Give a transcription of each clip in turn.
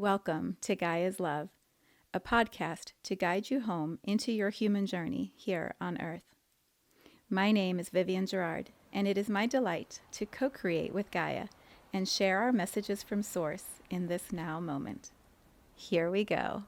Welcome to Gaia's Love, a podcast to guide you home into your human journey here on Earth. My name is Vivian Gerard, and it is my delight to co-create with Gaia and share our messages from Source in this now moment. Here we go.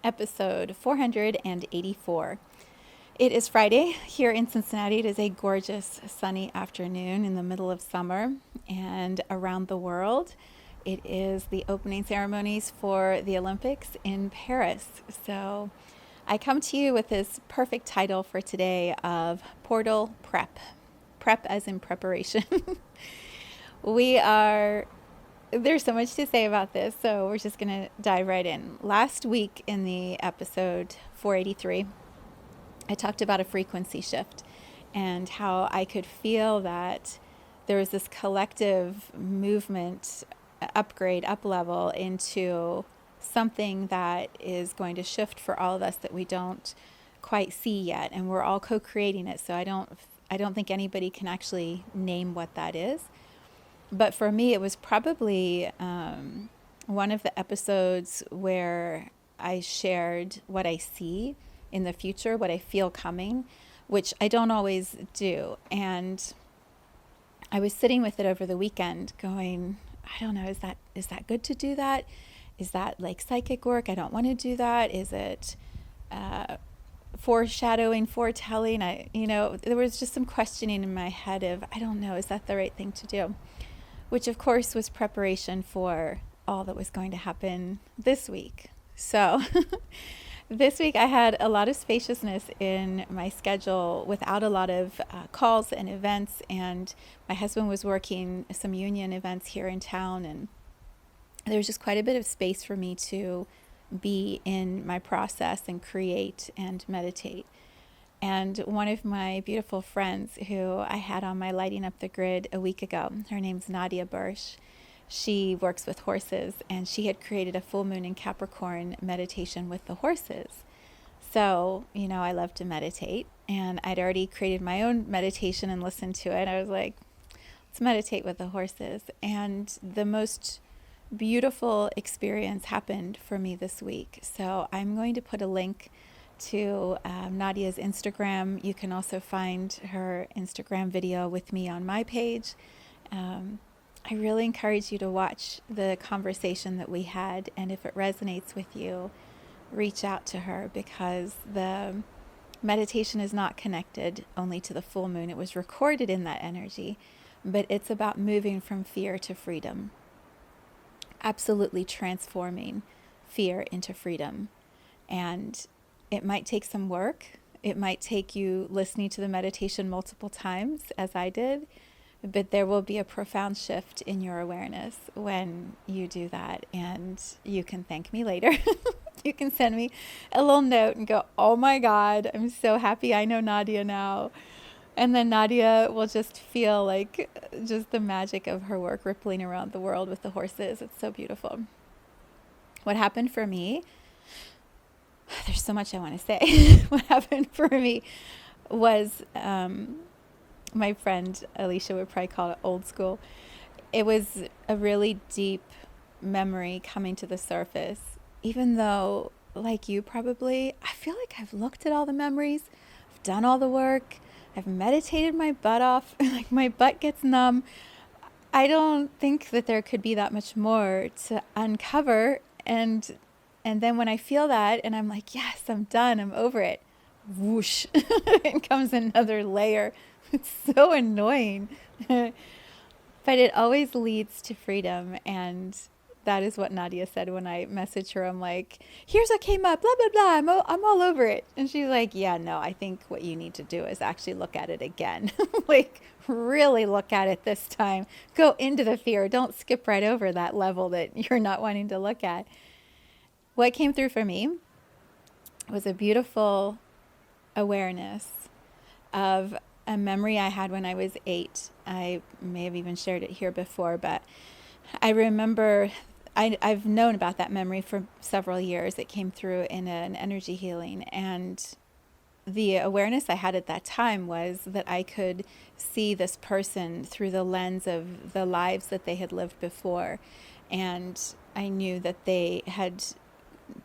Episode 484. It is Friday here in Cincinnati. It is a gorgeous sunny afternoon in the middle of summer, and around the world it is the opening ceremonies for the Olympics in Paris. So I come to you with this perfect title for today of Portal Prep. Prep as in preparation. There's so much to say about this, so we're just going to dive right in. Last week in the episode 483, I talked about a frequency shift and how I could feel that there was this collective movement, upgrade, up level into something that is going to shift for all of us that we don't quite see yet, and we're all co-creating it. So I don't think anybody can actually name what that is. But for me, it was probably one of the episodes where I shared what I see in the future, what I feel coming, which I don't always do. And I was sitting with it over the weekend going, I don't know, is that good to do that? Is that like psychic work? I don't want to do that. Is it foreshadowing, foretelling? There was just some questioning in my head of, I don't know, is that the right thing to do? Which of course was preparation for all that was going to happen this week. So this week I had a lot of spaciousness in my schedule without a lot of calls and events, and my husband was working some union events here in town, and there was just quite a bit of space for me to be in my process and create and meditate. And one of my beautiful friends who I had on my Lighting Up the Grid a week ago, her name's Nadia Bursch. She works with horses, and she had created a full moon in Capricorn meditation with the horses. So, I love to meditate, and I'd already created my own meditation and listened to it. I was like, let's meditate with the horses. And the most beautiful experience happened for me this week. So I'm going to put a link to Nadia's Instagram. You can also find her Instagram video with me on my page. I really encourage you to watch the conversation that we had, and if it resonates with you, reach out to her, because the meditation is not connected only to the full moon. It was recorded in that energy, but it's about moving from fear to freedom, absolutely transforming fear into freedom. And it might take some work. It might take you listening to the meditation multiple times, as I did, but there will be a profound shift in your awareness when you do that. And you can thank me later. You can send me a little note and go, oh my God, I'm so happy I know Nadia now. And then Nadia will just feel like just the magic of her work rippling around the world with the horses. It's so beautiful. What happened for me, there's so much I want to say. What happened for me was, my friend Alicia would probably call it old school. It was a really deep memory coming to the surface, even though, like you probably, I feel like I've looked at all the memories, I've done all the work, I've meditated my butt off, like my butt gets numb. I don't think that there could be that much more to uncover. And then when I feel that and I'm like, yes, I'm done, I'm over it, whoosh, in comes another layer. It's so annoying. But it always leads to freedom. And that is what Nadia said when I messaged her. I'm like, here's what came up, blah, blah, blah. I'm all over it. And she's like, yeah, no, I think what you need to do is actually look at it again. Like, really look at it this time. Go into the fear. Don't skip right over that level that you're not wanting to look at. What came through for me was a beautiful awareness of a memory I had when I was 8. I may have even shared it here before, but I remember I've known about that memory for several years. It came through in an energy healing, and the awareness I had at that time was that I could see this person through the lens of the lives that they had lived before. And I knew that they had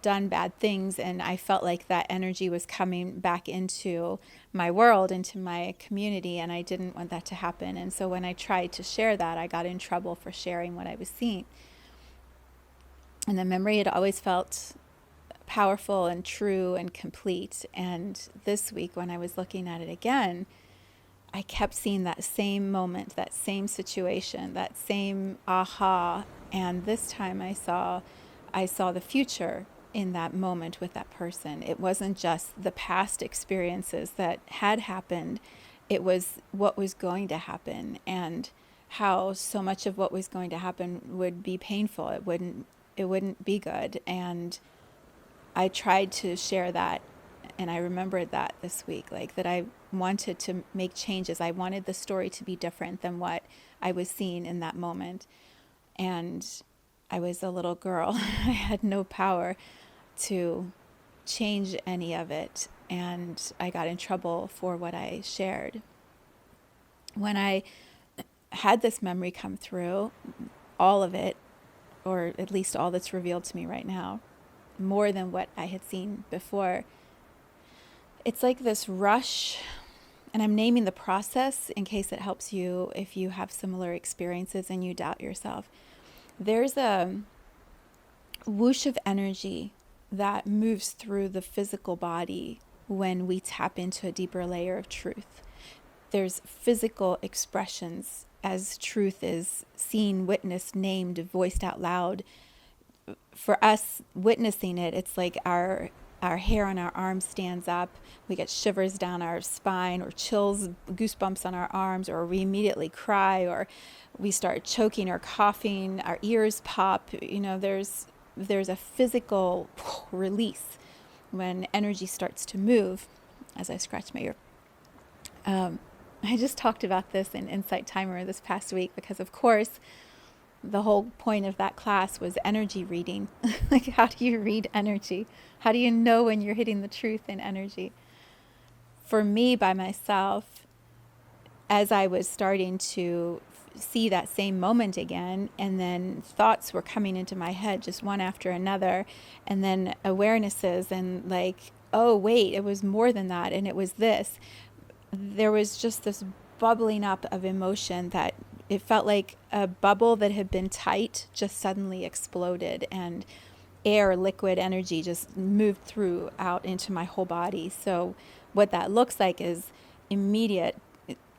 done bad things, and I felt like that energy was coming back into my world, into my community, and I didn't want that to happen. And so when I tried to share that, I got in trouble for sharing what I was seeing. And the memory had always felt powerful and true and complete. And this week, when I was looking at it again, I kept seeing that same moment, that same situation, that same aha. And this time I saw the future in that moment with that person. It wasn't just the past experiences that had happened. It was what was going to happen, and how so much of what was going to happen would be painful. It wouldn't be good. And I tried to share that, and I remembered that this week, like that I wanted to make changes. I wanted the story to be different than what I was seeing in that moment. And I was a little girl. I had no power to change any of it, and I got in trouble for what I shared. When I had this memory come through, all of it, or at least all that's revealed to me right now, more than what I had seen before, it's like this rush, and I'm naming the process in case it helps you if you have similar experiences and you doubt yourself. There's a whoosh of energy that moves through the physical body when we tap into a deeper layer of truth. There's physical expressions as truth is seen, witnessed, named, voiced out loud. For us witnessing it, it's like our hair on our arms stands up. We get shivers down our spine, or chills, goosebumps on our arms, or we immediately cry, or we start choking or coughing. Our ears pop. There's a physical release when energy starts to move. As I scratch my ear, I just talked about this in Insight Timer this past week because, of course, the whole point of that class was energy reading. Like, how do you read energy? How do you know when you're hitting the truth in energy? For me, by myself, as I was starting to see that same moment again, and then thoughts were coming into my head just one after another, and then awarenesses, and like, oh wait, it was more than that, and it was this. There was just this bubbling up of emotion that it felt like a bubble that had been tight just suddenly exploded, and air, liquid energy just moved through out into my whole body. So what that looks like is immediate,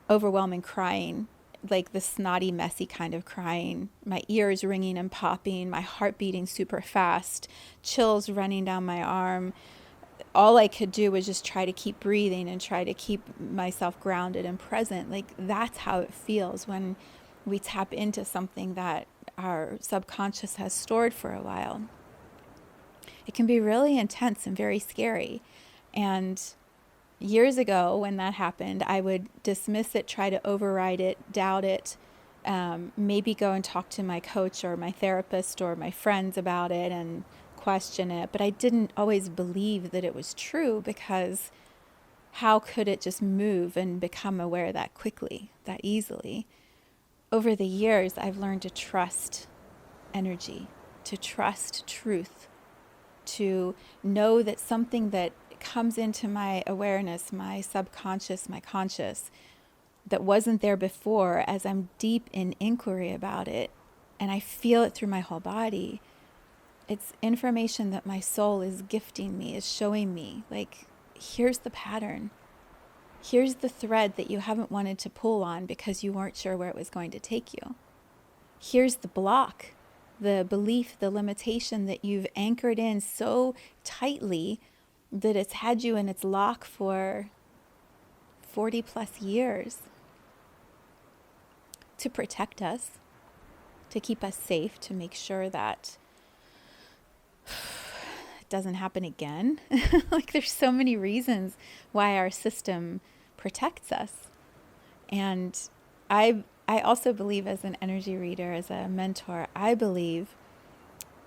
overwhelming crying, like the snotty, messy kind of crying, my ears ringing and popping, my heart beating super fast, chills running down my arm. All I could do was just try to keep breathing and try to keep myself grounded and present. Like, that's how it feels when we tap into something that our subconscious has stored for a while. It can be really intense and very scary. And years ago, when that happened, I would dismiss it, try to override it, doubt it, maybe go and talk to my coach or my therapist or my friends about it and question it. But I didn't always believe that it was true, because how could it just move and become aware that quickly, that easily? Over the years, I've learned to trust energy, to trust truth, to know that something that comes into my awareness, my subconscious, my conscious, that wasn't there before, as I'm deep in inquiry about it, and I feel it through my whole body, it's information that my soul is gifting me, is showing me, like, here's the pattern. Here's the thread that you haven't wanted to pull on because you weren't sure where it was going to take you. Here's the block, the belief, the limitation that you've anchored in so tightly that it's had you in its lock for 40 plus years, to protect us, to keep us safe, to make sure that it doesn't happen again. Like there's so many reasons why our system protects us. And I also believe, as an energy reader, as a mentor, I believe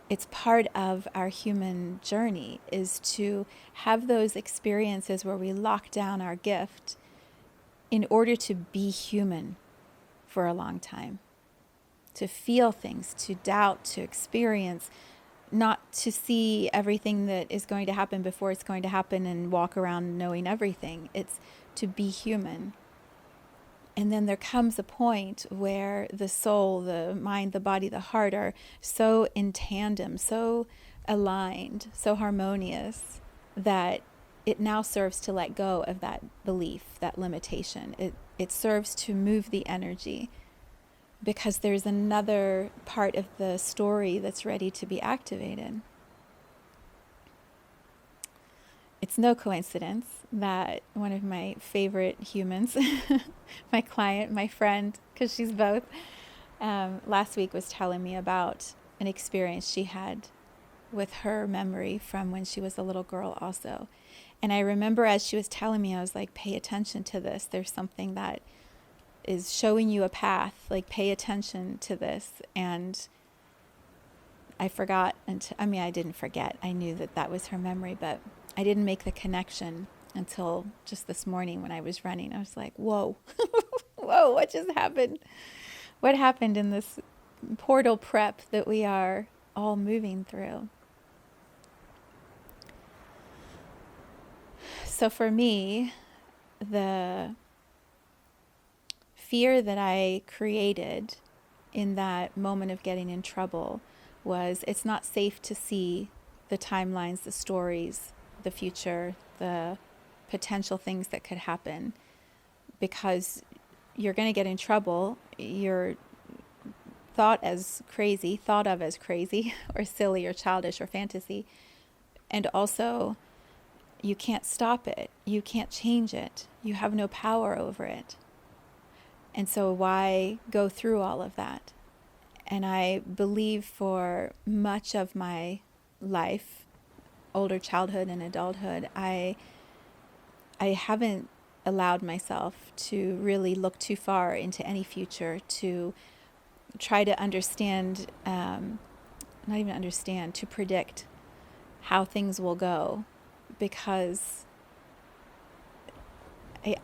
it's part of our human journey is to have those experiences where we lock down our gift in order to be human for a long time, to feel things, to doubt, to experience, not to see everything that is going to happen before it's going to happen and walk around knowing everything. It's to be human. And then there comes a point where the soul, the mind, the body, the heart are so in tandem, so aligned, so harmonious, that it now serves to let go of that belief, that limitation. It serves to move the energy, because there's another part of the story that's ready to be activated. It's no coincidence that one of my favorite humans, my client, my friend, because she's both, last week was telling me about an experience she had with her memory from when she was a little girl also. And I remember as she was telling me, I was like, pay attention to this. There's something that is showing you a path, like pay attention to this. And I forgot, I didn't forget. I knew that that was her memory, but I didn't make the connection until just this morning when I was running. I was like, whoa, whoa, what just happened? What happened in this portal prep that we are all moving through? So for me, the fear that I created in that moment of getting in trouble was it's not safe to see the timelines, the stories, the future, the potential things that could happen, because you're going to get in trouble. You're thought of as crazy or silly or childish or fantasy. And also, you can't stop it. You can't change it. You have no power over it. And so why go through all of that? And I believe for much of my life, older childhood and adulthood, I haven't allowed myself to really look too far into any future, to try to understand, not even understand, to predict how things will go, because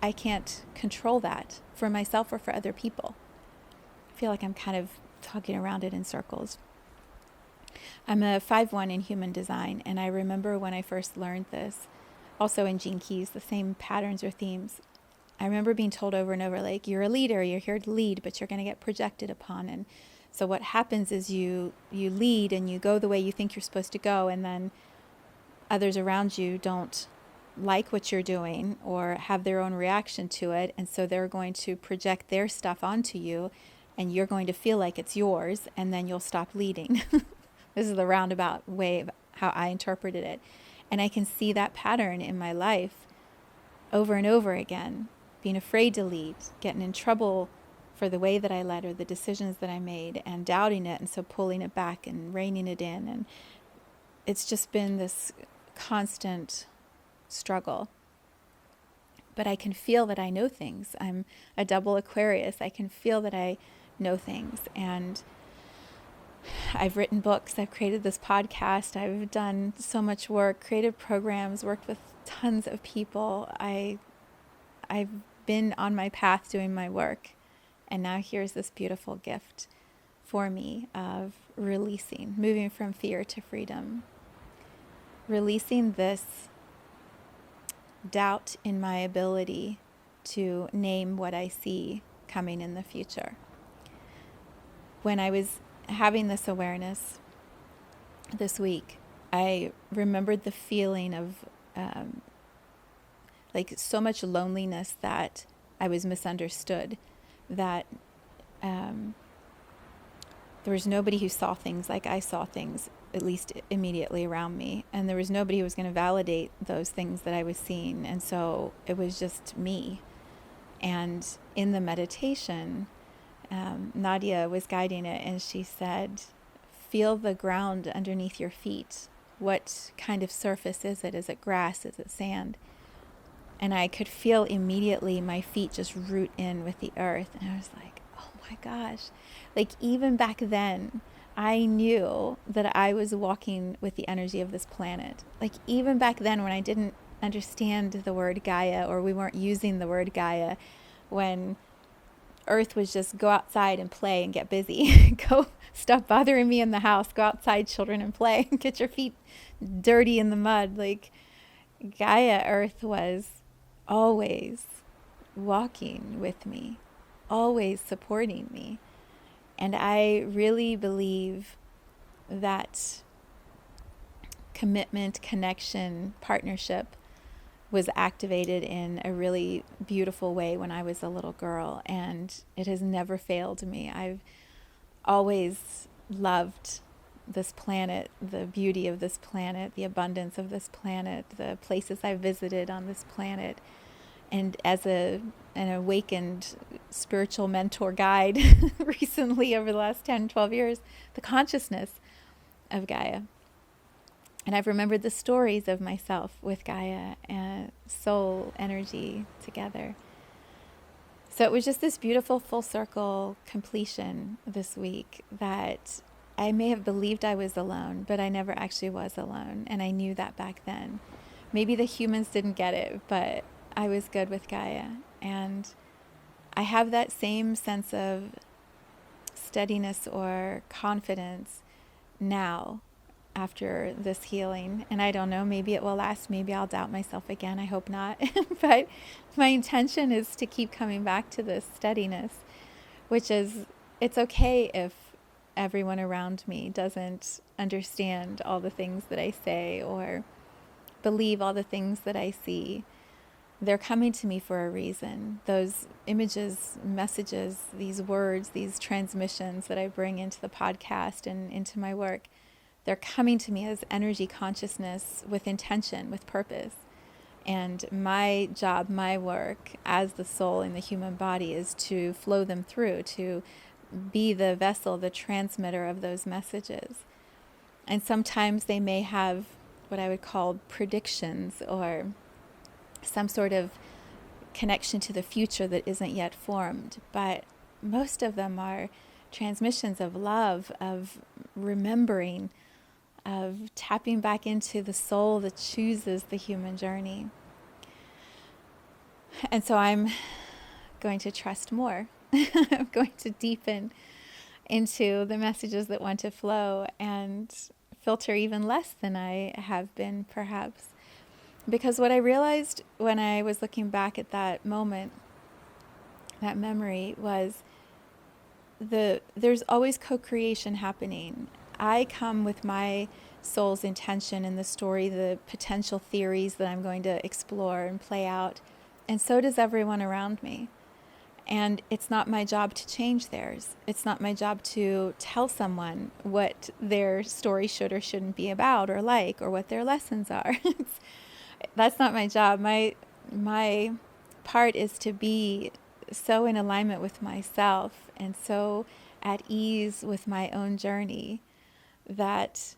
I can't control that for myself or for other people. I feel like I'm kind of talking around it in circles. I'm a 5/1 in human design, and I remember when I first learned this, also in Gene Keys, the same patterns or themes. I remember being told over and over, like, you're a leader, you're here to lead, but you're going to get projected upon. And so what happens is you lead and you go the way you think you're supposed to go, and then others around you don't like what you're doing or have their own reaction to it, and so they're going to project their stuff onto you, and you're going to feel like it's yours, and then you'll stop leading. This is the roundabout way of how I interpreted it. And I can see that pattern in my life over and over again, being afraid to lead, getting in trouble for the way that I led or the decisions that I made, and doubting it, and so pulling it back and reining it in. And it's just been this constant struggle. But I can feel that I know things. I'm a double Aquarius. I can feel that I know things. And I've written books. I've created this podcast. I've done so much work, created programs, worked with tons of people. I've been on my path doing my work. And now here's this beautiful gift for me of releasing, moving from fear to freedom. Releasing this doubt in my ability to name what I see coming in the future. When I was having this awareness this week, I remembered the feeling of like so much loneliness, that I was misunderstood, that there was nobody who saw things like I saw things, at least immediately around me. And there was nobody who was going to validate those things that I was seeing. And so it was just me. And in the meditation, Nadia was guiding it, and she said, feel the ground underneath your feet what kind of surface is it? Is it grass? Is it sand? And I could feel immediately my feet just root in with the earth. And I was like, oh my gosh. Like even back then, I knew that I was walking with the energy of this planet. Like even back then when I didn't understand the word Gaia, or we weren't using the word Gaia, when Earth was just go outside and play and get busy. Go stop bothering me in the house. Go outside, children, and play. Get your feet dirty in the mud. Like Gaia Earth was always walking with me, always supporting me. And I really believe that commitment, connection, partnership was activated in a really beautiful way when I was a little girl, and it has never failed me. I've always loved this planet, the beauty of this planet, the abundance of this planet, the places I've visited on this planet. And as an awakened spiritual mentor guide recently over the last 10, 12 years, the consciousness of Gaia. And I've remembered the stories of myself with Gaia and soul energy together. So it was just this beautiful full circle completion this week that I may have believed I was alone, but I never actually was alone. And I knew that back then. Maybe the humans didn't get it, but I was good with Gaia. And I have that same sense of steadiness or confidence now after this healing. And I don't know, maybe it will last. Maybe I'll doubt myself again. I hope not. But my intention is to keep coming back to this steadiness, which is, it's okay if everyone around me doesn't understand all the things that I say or believe all the things that I see. They're coming to me for a reason. Those images, messages, these words, these transmissions that I bring into the podcast and into my work, they're coming to me as energy consciousness with intention, with purpose. And my job, my work as the soul in the human body is to flow them through, to be the vessel, the transmitter of those messages. And sometimes they may have what I would call predictions or some sort of connection to the future that isn't yet formed. But most of them are transmissions of love, of remembering, of tapping back into the soul that chooses the human journey. And so I'm going to trust more. I'm going to deepen into the messages that want to flow and filter even less than I have been, perhaps. Because what I realized when I was looking back at that moment, that memory, was there's always co-creation happening. I come with my soul's intention in the story, the potential theories that I'm going to explore and play out, and so does everyone around me. And it's not my job to change theirs. It's not my job to tell someone what their story should or shouldn't be about or like, or what their lessons are. That's not my job. My part is to be so in alignment with myself and so at ease with my own journey that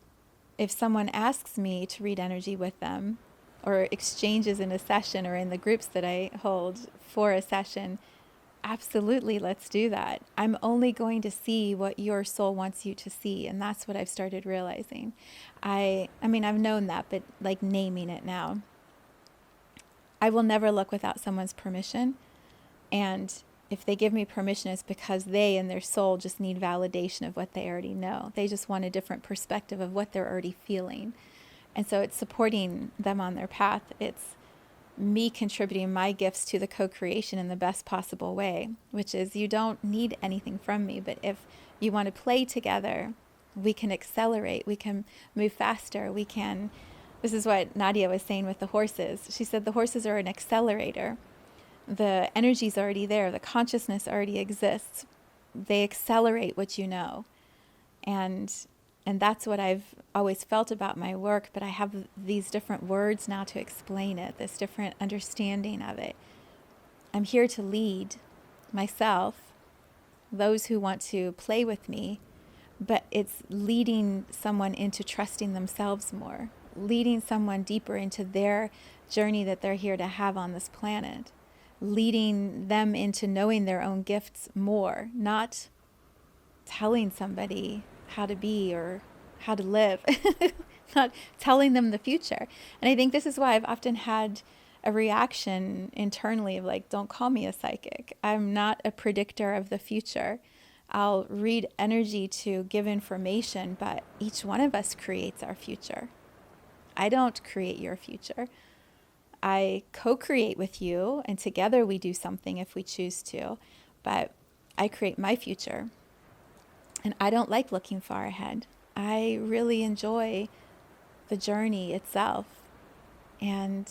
if someone asks me to read energy with them, or exchanges in a session or in the groups that I hold for a session, absolutely, let's do that. I'm only going to see what your soul wants you to see, and that's what I've started realizing. I mean, I've known that, but like naming it now. I will never look without someone's permission, and if they give me permission, it's because they and their soul just need validation of what they already know. They just want a different perspective of what they're already feeling. And so it's supporting them on their path. It's me contributing my gifts to the co-creation in the best possible way, which is you don't need anything from me, but if you want to play together, we can accelerate, we can move faster, we can... This is what Nadia was saying with the horses. She said the horses are an accelerator. The energy's already there. The consciousness already exists. They accelerate what you know. And that's what I've always felt about my work, but I have these different words now to explain it, this different understanding of it. I'm here to lead myself, those who want to play with me, but it's leading someone into trusting themselves more, leading someone deeper into their journey that they're here to have on this planet, leading them into knowing their own gifts more, not telling somebody how to be or how to live, not telling them the future. And I think this is why I've often had a reaction internally of like, don't call me a psychic. I'm not a predictor of the future. I'll read energy to give information, but each one of us creates our future. I don't create your future. I co-create with you, and together we do something if we choose to, but I create my future. And I don't like looking far ahead. I really enjoy the journey itself. And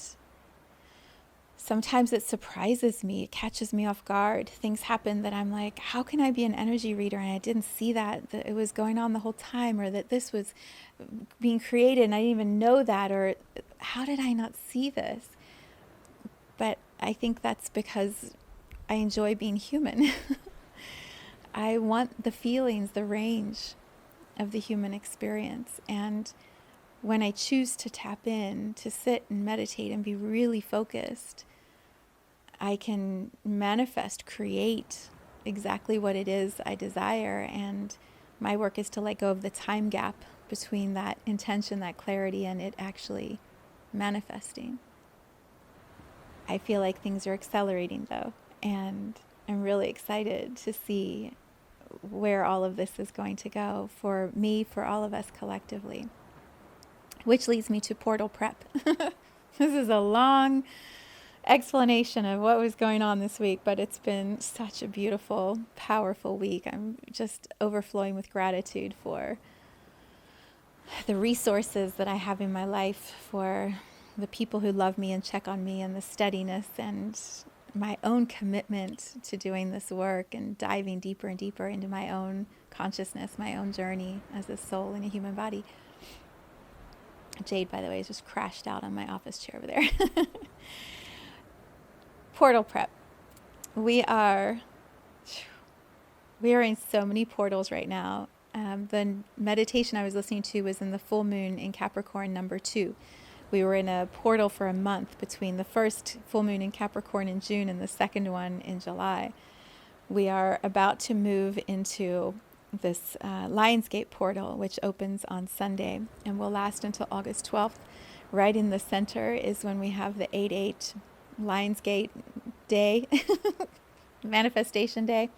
sometimes it surprises me, it catches me off guard. Things happen that I'm like, how can I be an energy reader and I didn't see that it was going on the whole time, or that this was being created and I didn't even know that, or how did I not see this? But I think that's because I enjoy being human. I want the feelings, the range of the human experience. And when I choose to tap in, to sit and meditate and be really focused, I can manifest, create exactly what it is I desire. And my work is to let go of the time gap between that intention, that clarity, and it actually manifesting. I feel like things are accelerating though, and I'm really excited to see where all of this is going to go for me, for all of us collectively. Which leads me to portal prep. This is a long explanation of what was going on this week, but it's been such a beautiful, powerful week. I'm just overflowing with gratitude for the resources that I have in my life, for the people who love me and check on me, and the steadiness and my own commitment to doing this work and diving deeper and deeper into my own consciousness, my own journey as a soul in a human body. Jade, by the way, has just crashed out on my office chair over there. Portal prep. We are in so many portals right now. The meditation I was listening to was in the full moon in Capricorn number 2. We were in a portal for a month between the first full moon in Capricorn in June and the second one in July. We are about to move into this Lionsgate portal, which opens on Sunday and will last until August 12th. Right in the center is when we have the 8/8 Lionsgate day, manifestation day.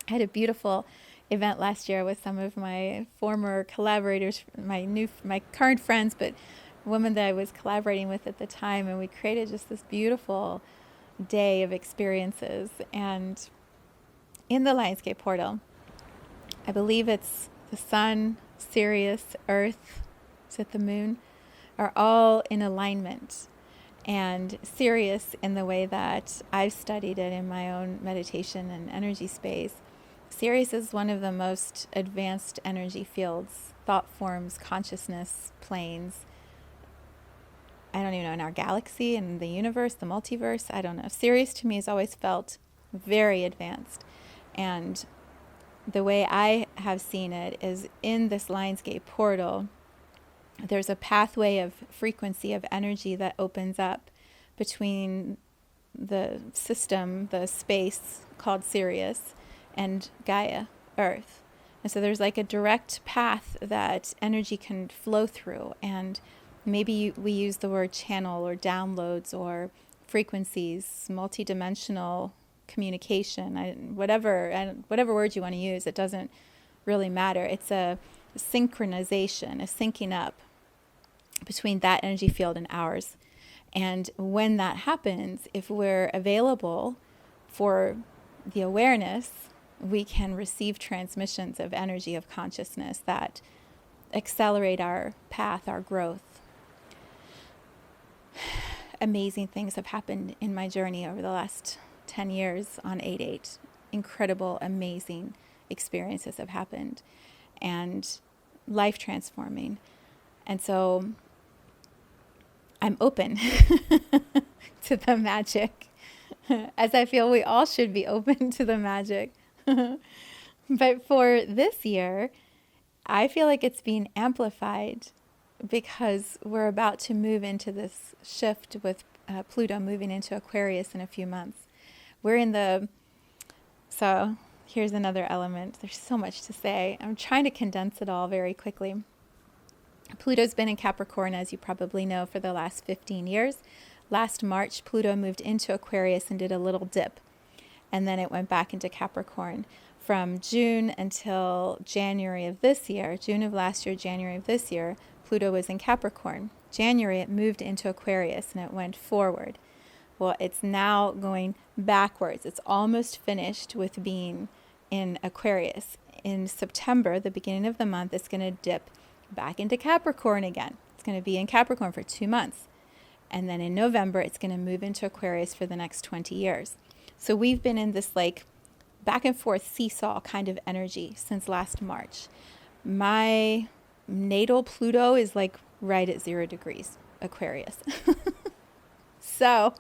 I had a beautiful event last year with some of my former collaborators, my current friends, but woman that I was collaborating with at the time, and we created just this beautiful day of experiences. And in the Lionsgate portal, I believe it's the sun, Sirius, Earth, is it the moon, are all in alignment. And Sirius, in the way that I've studied it in my own meditation and energy space, Sirius is one of the most advanced energy fields, thought forms, consciousness planes. I don't even know, in our galaxy, in the universe, the multiverse, I don't know. Sirius to me has always felt very advanced. And the way I have seen it is in this Lionsgate portal, there's a pathway of frequency, of energy that opens up between the system, the space called Sirius, and Gaia, Earth. And so there's like a direct path that energy can flow through. And maybe we use the word channel or downloads or frequencies, multidimensional communication, whatever word you want to use, it doesn't really matter. It's a synchronization, a syncing up between that energy field and ours. And when that happens, if we're available for the awareness, we can receive transmissions of energy, of consciousness that accelerate our path, our growth. Amazing things have happened in my journey over the last 10 years on 8/8. Incredible, amazing experiences have happened and life transforming. And so I'm open to the magic, as I feel we all should be open to the magic. But for this year, I feel like it's being amplified because we're about to move into this shift with Pluto moving into Aquarius in a few months. So here's another element. There's so much to say. I'm trying to condense it all very quickly. Pluto's been in Capricorn, as you probably know, for the last 15 years. Last March, Pluto moved into Aquarius and did a little dip, and then it went back into Capricorn. From June until January of this year, June of last year, January of this year, Pluto was in Capricorn. January, it moved into Aquarius and it went forward. Well, it's now going backwards. It's almost finished with being in Aquarius. In September, the beginning of the month, it's going to dip back into Capricorn again. It's going to be in Capricorn for 2 months. And then in November, it's going to move into Aquarius for the next 20 years. So we've been in this like back and forth seesaw kind of energy since last March. My natal Pluto is like right at 0 degrees Aquarius. So,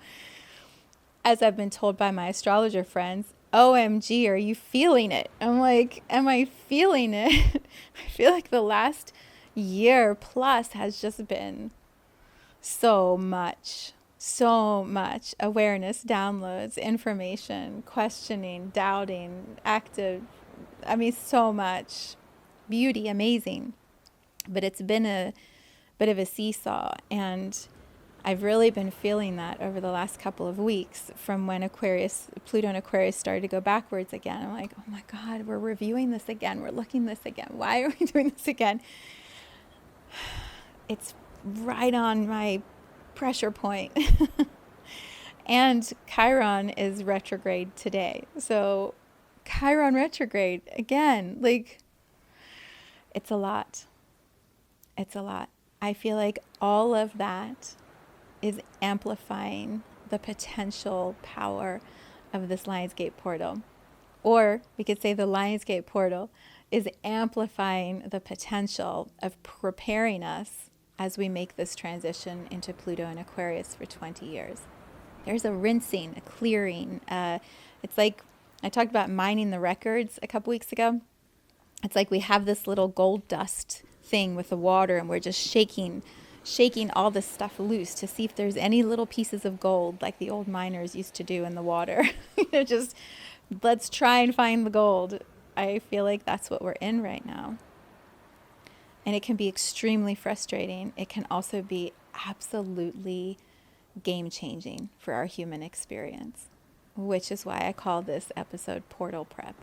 as I've been told by my astrologer friends, OMG, are you feeling it? I'm like, am I feeling it? I feel like the last year plus has just been so much awareness, downloads, information, questioning, doubting, active. I mean, so much beauty, amazing. But it's been a bit of a seesaw, and I've really been feeling that over the last couple of weeks from when Pluto and Aquarius started to go backwards again. I'm like, oh my God, we're reviewing this again. We're looking this again. Why are we doing this again? It's right on my pressure point. And Chiron is retrograde today. So Chiron retrograde again, like it's a lot. It's a lot. I feel like all of that is amplifying the potential power of this Lionsgate portal. Or we could say the Lionsgate portal is amplifying the potential of preparing us as we make this transition into Pluto and Aquarius for 20 years. There's a rinsing, a clearing. It's like I talked about mining the records a couple weeks ago. It's like we have this little gold dust thing with the water, and we're just shaking all this stuff loose to see if there's any little pieces of gold like the old miners used to do in the water. Just let's try and find the gold. I feel like that's what we're in right now. And it can be extremely frustrating. It can also be absolutely game-changing for our human experience, which is why I call this episode Portal Prep.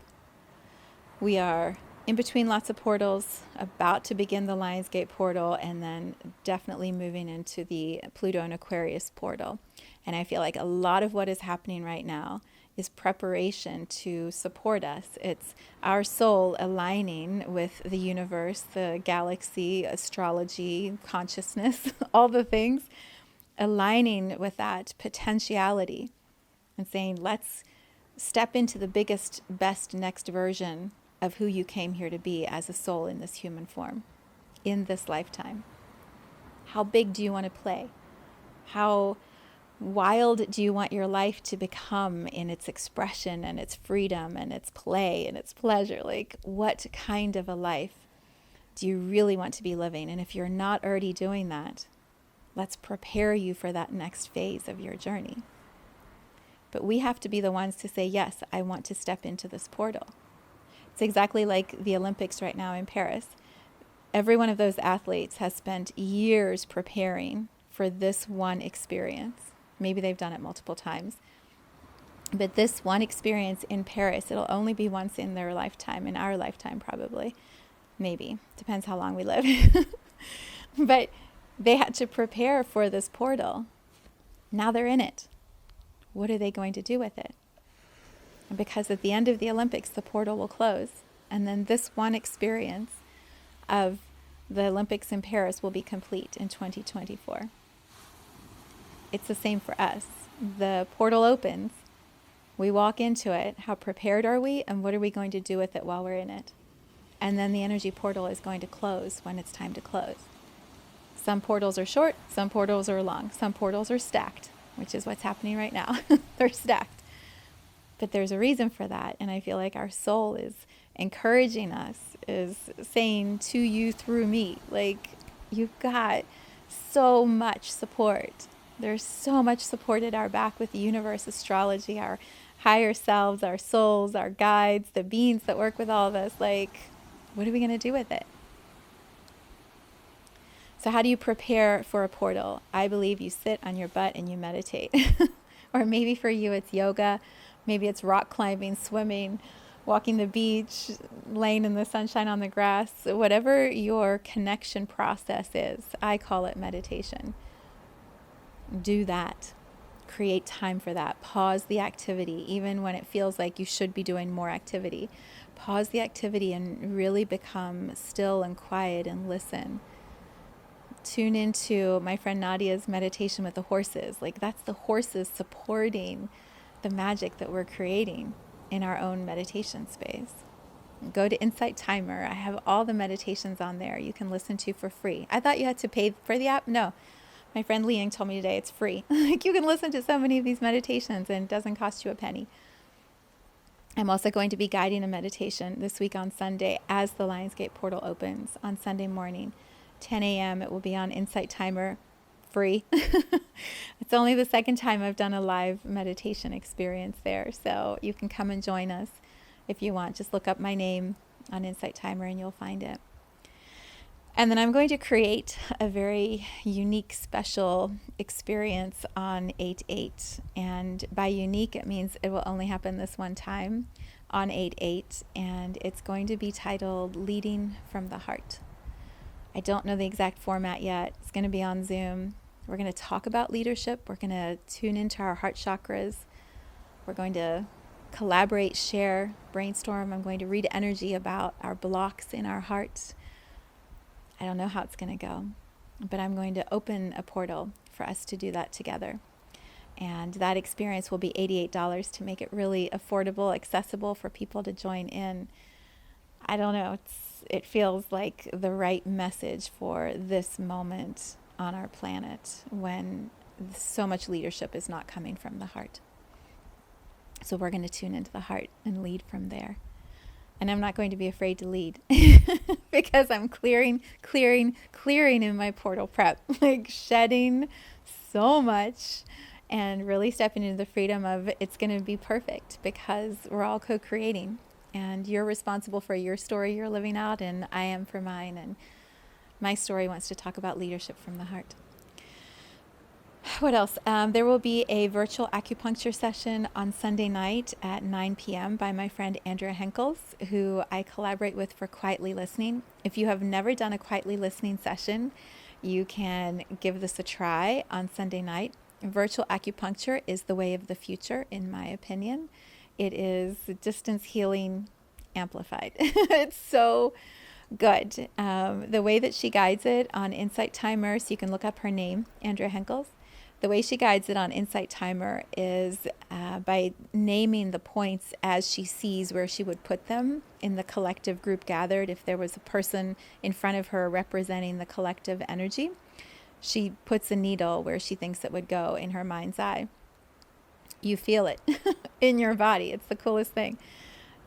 We are in between lots of portals, about to begin the Lionsgate portal, and then definitely moving into the Pluto and Aquarius portal. And I feel like a lot of what is happening right now is preparation to support us. It's our soul aligning with the universe, the galaxy, astrology, consciousness, all the things, aligning with that potentiality and saying, let's step into the biggest, best next version of who you came here to be as a soul in this human form, in this lifetime. How big do you want to play? How wild do you want your life to become in its expression and its freedom and its play and its pleasure? Like, what kind of a life do you really want to be living? And if you're not already doing that, let's prepare you for that next phase of your journey. But we have to be the ones to say, yes, I want to step into this portal. It's exactly like the Olympics right now in Paris. Every one of those athletes has spent years preparing for this one experience. Maybe they've done it multiple times. But this one experience in Paris, it'll only be once in their lifetime, in our lifetime probably. Maybe. Depends how long we live. But they had to prepare for this portal. Now they're in it. What are they going to do with it? And because at the end of the Olympics, the portal will close. And then this one experience of the Olympics in Paris will be complete in 2024. It's the same for us. The portal opens. We walk into it. How prepared are we? And what are we going to do with it while we're in it? And then the energy portal is going to close when it's time to close. Some portals are short. Some portals are long. Some portals are stacked, which is what's happening right now. They're stacked. But there's a reason for that. And I feel like our soul is encouraging us, is saying to you through me, like, you've got so much support. There's so much support at our back with the universe, astrology, our higher selves, our souls, our guides, the beings that work with all of us. Like, what are we going to do with it? So how do you prepare for a portal? I believe you sit on your butt and you meditate. Or maybe for you it's yoga, maybe it's rock climbing, swimming, walking the beach, laying in the sunshine on the grass. Whatever your connection process is, I call it meditation. Do that. Create time for that. Pause the activity, even when it feels like you should be doing more activity. Pause the activity and really become still and quiet and listen. Tune into my friend Nadia's meditation with the horses. Like, that's the horses supporting the magic that we're creating in our own meditation space. Go to Insight Timer. I have all the meditations on there you can listen to for free. I thought you had to pay for the app. No. My friend Liang told me today it's free. Like, you can listen to so many of these meditations and it doesn't cost you a penny. I'm also going to be guiding a meditation this week on Sunday as the Lionsgate portal opens on Sunday morning. 10 a.m. It will be on Insight Timer, free. It's only the second time I've done a live meditation experience there, so you can come and join us if you want. Just look up my name on Insight Timer and you'll find it. And then I'm going to create a very unique, special experience on 8/8. And by unique, it means it will only happen this one time on 8/8, and it's going to be titled Leading from the Heart. I don't know the exact format yet. It's going to be on Zoom. We're going to talk about leadership. We're going to tune into our heart chakras. We're going to collaborate, share, brainstorm. I'm going to read energy about our blocks in our hearts. I don't know how it's going to go, but I'm going to open a portal for us to do that together. And that experience will be $88 to make it really affordable, accessible for people to join in. I don't know. It feels like the right message for this moment on our planet when so much leadership is not coming from the heart. So we're going to tune into the heart and lead from there. And I'm not going to be afraid to lead because I'm clearing in my portal prep, like shedding so much and really stepping into the freedom of it's going to be perfect because we're all co-creating. And you're responsible for your story you're living out, and I am for mine. And my story wants to talk about leadership from the heart. What else? There will be a virtual acupuncture session on Sunday night at 9 p.m. by my friend Andrea Henkels, who I collaborate with for Quietly Listening. If you have never done a Quietly Listening session, you can give this a try on Sunday night. Virtual acupuncture is the way of the future, in my opinion. It is distance healing amplified. It's so good. The way that she guides it on Insight Timer, so you can look up her name, Andrea Henkels. The way she guides it on Insight Timer is by naming the points as she sees where she would put them in the collective group gathered. If there was a person in front of her representing the collective energy, she puts a needle where she thinks it would go in her mind's eye. You feel it in your body. It's the coolest thing.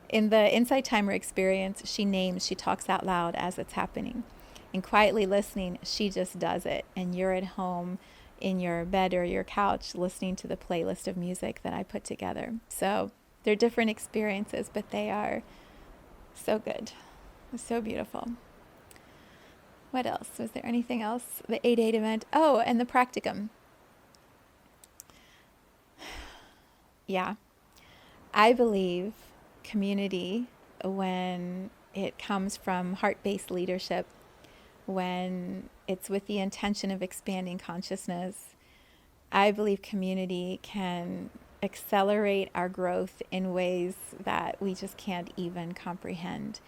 In the Insight Timer experience, she talks out loud as it's happening. In Quietly Listening, she just does it. And you're at home in your bed or your couch listening to the playlist of music that I put together. So they're different experiences, but they are so good. So beautiful. What else? Was there anything else? The 8/8 event. Oh, and the practicum. Yeah. I believe community, when it comes from heart-based leadership, when it's with the intention of expanding consciousness, I believe community can accelerate our growth in ways that we just can't even comprehend.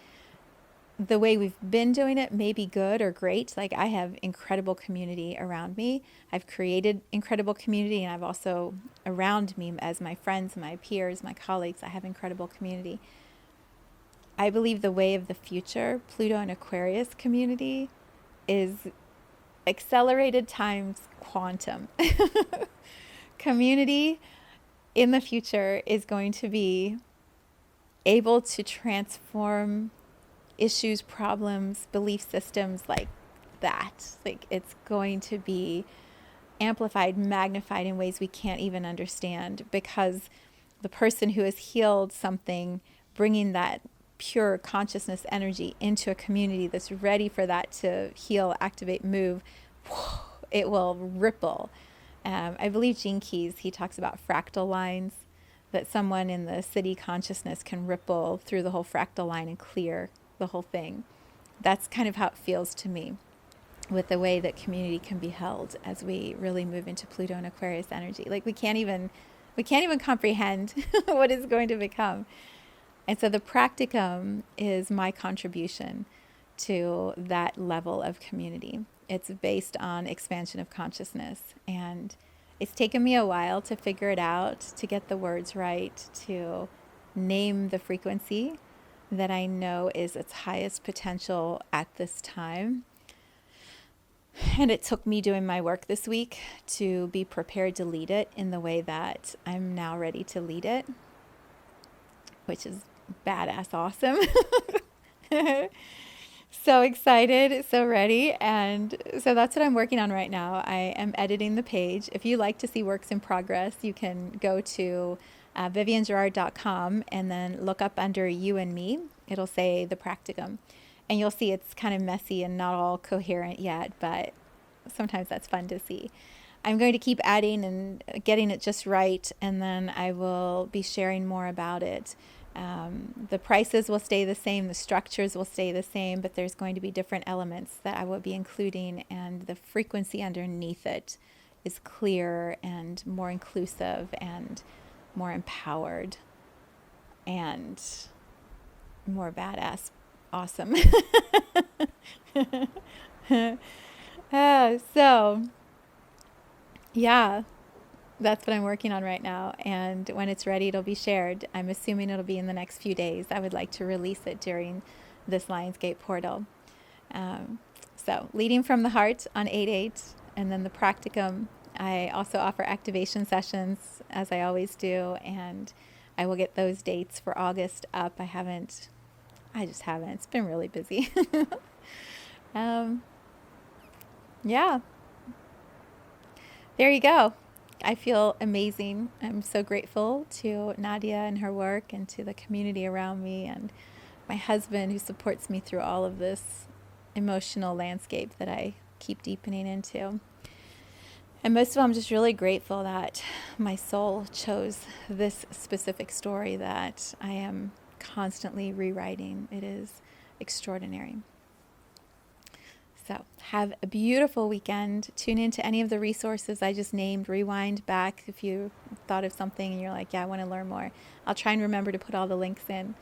The way we've been doing it may be good or great. Like, I have incredible community around me. I've created incredible community, and I've also around me as my friends, my peers, my colleagues, I have incredible community. I believe the way of the future, Pluto and Aquarius community, is accelerated times quantum. Community in the future is going to be able to transform issues, problems, belief systems like that. Like it's going to be amplified, magnified in ways we can't even understand, because the person who has healed something, bringing that pure consciousness energy into a community that's ready for that to heal, activate, move, it will ripple. I believe Gene Keys, he talks about fractal lines, that someone in the city consciousness can ripple through the whole fractal line and clear the whole thing. That's kind of how it feels to me with the way that community can be held as we really move into Pluto and Aquarius energy. Like we can't even comprehend what it's going to become. And so the practicum is my contribution to that level of community. It's based on expansion of consciousness, and it's taken me a while to figure it out, to get the words right, to name the frequency that I know is its highest potential at this time. And it took me doing my work this week to be prepared to lead it in the way that I'm now ready to lead it, which is badass awesome. So excited, so ready. And so that's what I'm working on right now. I am editing the page. If you like to see works in progress, you can go to viviangerard.com and then look up under You and Me. It'll say the practicum. And you'll see it's kind of messy and not all coherent yet, but sometimes that's fun to see. I'm going to keep adding and getting it just right, and then I will be sharing more about it. The prices will stay the same, the structures will stay the same, but there's going to be different elements that I will be including, and the frequency underneath it is clearer and more inclusive and more empowered and more badass. Awesome. So, yeah, that's what I'm working on right now. And when it's ready, it'll be shared. I'm assuming it'll be in the next few days. I would like to release it during this Lionsgate portal. So, Leading from the Heart on 8/8, and then the practicum. I also offer activation sessions, as I always do, and I will get those dates for August up. I just haven't. It's been really busy. Yeah. There you go. I feel amazing. I'm so grateful to Nadia and her work, and to the community around me, and my husband who supports me through all of this emotional landscape that I keep deepening into. And most of all, I'm just really grateful that my soul chose this specific story that I am constantly rewriting. It is extraordinary. So have a beautiful weekend. Tune into any of the resources I just named. Rewind back if you thought of something and you're like, yeah, I want to learn more. I'll try and remember to put all the links in.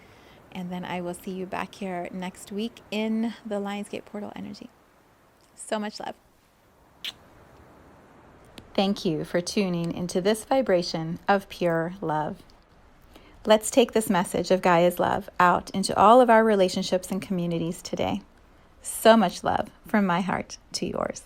And then I will see you back here next week in the Lionsgate Portal energy. So much love. Thank you for tuning into this vibration of pure love. Let's take this message of Gaia's love out into all of our relationships and communities today. So much love from my heart to yours.